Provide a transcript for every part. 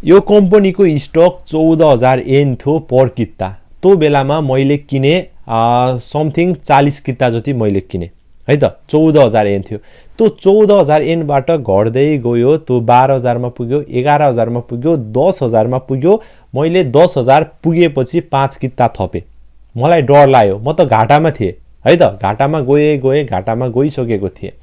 यो कम्पनीको स्टक 14,000 येन थियो पर किता। त्यो बेलामा मैले किने समथिङ 40 किता जति मैले किने है त। 14,000 येन थियो। त्यो 14,000 येनबाट घट्दै गयो, त्यो 12,000 मा पुग्यो, 11,000 मा पुग्यो, 10,000 मा पुग्यो। मैले 10,000 पुगेपछि 5 किता थपे। मलाई डर लाग्यो, म त घाटामा थिएँ है त। घाटामा गए घाटामा गइसकेको थिएँ।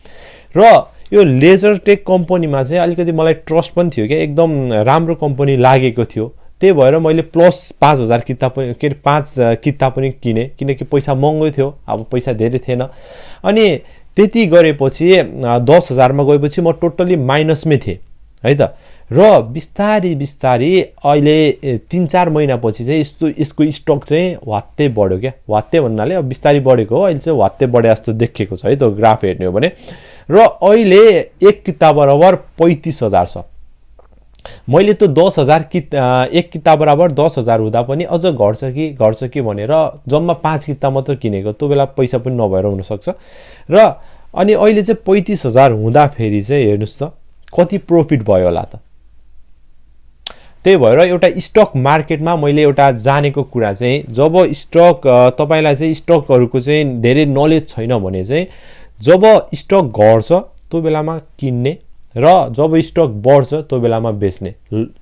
र यो लेजर टेक कम्पनीमा चाहिँ अलिकति मलाई ट्रस्ट पनि थियो क्या, एकदम राम्रो कम्पनी लागेको थियो। त्यही भएर मैले प्लस 5,000 किता पनि के 5 किता पनि किने, किनकि पैसा महँगो थियो, अब पैसा धेरै थिएन। अनि त्यति गरेपछि 10,000 मा गएपछि म टोटली माइनसमै थिएँ है त। र बिस्तारी बिस्तारी अहिले 3-4 महिनापछि चाहिँ यसको स्टक चाहिँ वात्तै बढ्यो क्या। वात्तै भन्नाले अब बिस्तारी बढेको हो, अहिले चाहिँ वात्तै बढे जस्तो देखेको छ है त ग्राफ हेर्ने हो भने। र अहिले 1 किता बराबर 35,000 छ। मैले त 10,000 1 किता बराबर 10,000 हुँदा पनि अझ घट्छ कि भनेर जम्मा 5 किता मात्र किनेको। त्यो बेला पैसा पनि नभएर हुनसक्छ। र अनि अहिले चाहिँ 35,000 हुँदाखेरि चाहिँ हेर्नुहोस् त कति प्रफिट भयो होला त। त्यही भएर एउटा स्टक मार्केटमा मैले एउटा जानेको कुरा चाहिँ, जब स्टक तपाईलाई चाहिँ स्टकहरूको चाहिँ धेरै नलेज छैन भने चाहिँ जब स्टक घट्छ त्यो बेलामा किन्ने र जब स्टक बढ्छ त्यो बेलामा बेच्ने।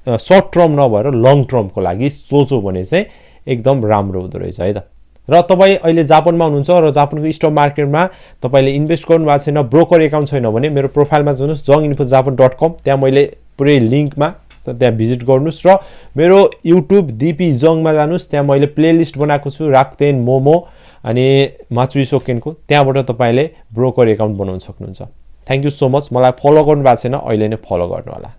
सर्ट टर्म नभएर लङ टर्मको लागि सोचो भने चाहिँ एकदम राम्रो हुँदो रहेछ है त। र तपाईँ अहिले जापानमा हुनुहुन्छ र जापानको स्टक मार्केटमा तपाईँले इन्भेस्ट गर्नु भएको छैन, ब्रोकर एकाउन्ट छैन भने मेरो प्रोफाइलमा जानुहोस् jonginfojapan.com, त्यहाँ मैले पुरै लिङ्कमा त्यहाँ भिजिट गर्नुहोस्। र मेरो युट्युब दिपी जङमा जानुहोस्, त्यहाँ मैले प्लेलिस्ट बनाएको छु राक्तेन मोमो अनि माचुई सोकेनको, त्यहाँबाट तपाईँले ब्रोकर एकाउन्ट बनाउन सक्नुहुन्छ। Thank you so much. मलाई फलो गर्नु भएको छैन अहिले नै फलो गर्नु होला।